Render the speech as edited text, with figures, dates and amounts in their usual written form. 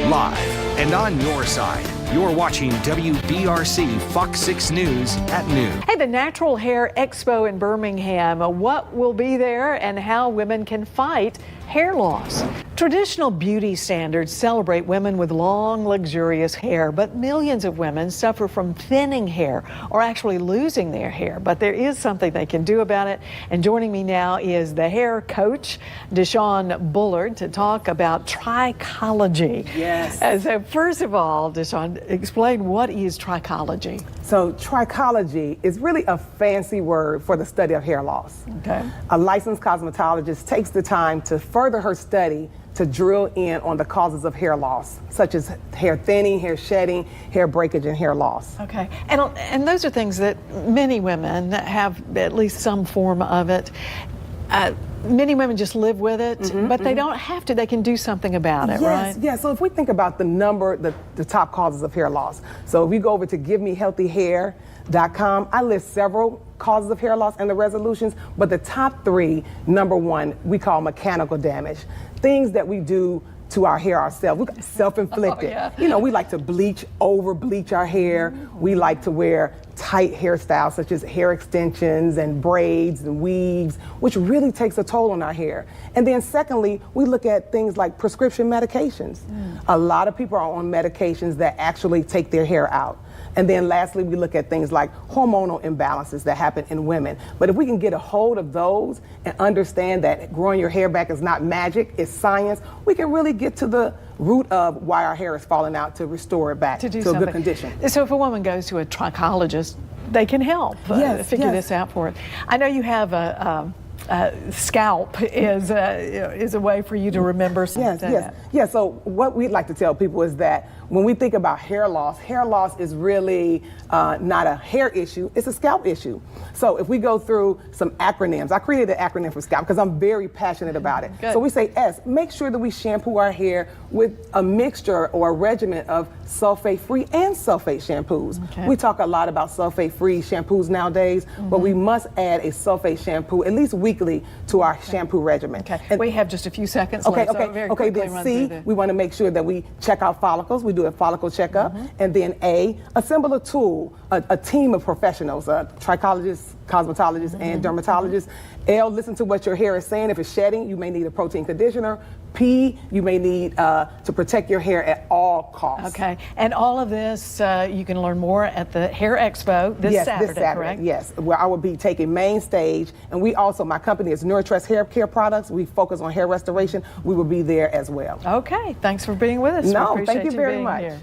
live and on your side. You're watching WBRC Fox 6 News at noon. Hey, the Natural Hair Expo in Birmingham. What will be there and how women can fight hair loss. Traditional beauty standards celebrate women with long, luxurious hair, but millions of women suffer from thinning hair or actually losing their hair. But there is something they can do about it. And joining me now is the hair coach, DeShawn Bullard, to talk about trichology. Yes. So first of all, DeShawn, explain what is trichology. So trichology is really a fancy word for the study of hair loss. Okay. A licensed cosmetologist takes the time to further her study to drill in on the causes of hair loss, such as hair thinning, hair shedding, hair breakage, and hair loss. Okay, and those are things that many women have at least some form of it. Many women just live with it, but they don't have to. They can do something about it, right? Yes. So if we think about the top causes of hair loss. So if we go over to givemehealthyhair.com, I list several causes of hair loss and the resolutions, but the top three, number one, we call mechanical damage. Things that we do to our hair ourselves. Self-inflicted. Oh, yeah. You know, we like to over bleach our hair. We like to wear tight hairstyles such as hair extensions and braids and weaves, which really takes a toll on our hair. And then secondly, we look at things like prescription medications. A lot of people are on medications that actually take their hair out. And then lastly, we look at things like hormonal imbalances that happen in women. But if we can get a hold of those and understand that growing your hair back is not magic, it's science, we can really get to the root of why our hair is falling out to restore it back to a good condition. So if a woman goes to a trichologist, they can help figure this out for it. I know you have a S.C.A.L.P is a way for you to remember something. Yes. So what we'd like to tell people is that when we think about hair loss is really not a hair issue, it's a scalp issue. So if we go through some acronyms, I created an acronym for scalp because I'm very passionate about it. Good. So we say S, make sure that we shampoo our hair with a mixture or a regimen of sulfate-free and sulfate shampoos. Okay. We talk a lot about sulfate-free shampoos nowadays, but we must add a sulfate shampoo at least weekly to our shampoo regimen. Okay. And we have just a few seconds left. Okay. Then C, we want to make sure that we check out follicles. We do a follicle checkup. And then A, assemble a tool, a team of professionals, trichologists, cosmetologists, and dermatologists. L, listen to what your hair is saying. If it's shedding, you may need a protein conditioner. P, you may need to protect your hair at all costs. Okay, and all of this, you can learn more at the Hair Expo this Saturday, correct? Yes, where I will be taking main stage. And we also, my company is NouriTress Hair Products. We focus on hair restoration. We will be there as well. Okay, thanks for being with us. No, we appreciate thank you very much. Here.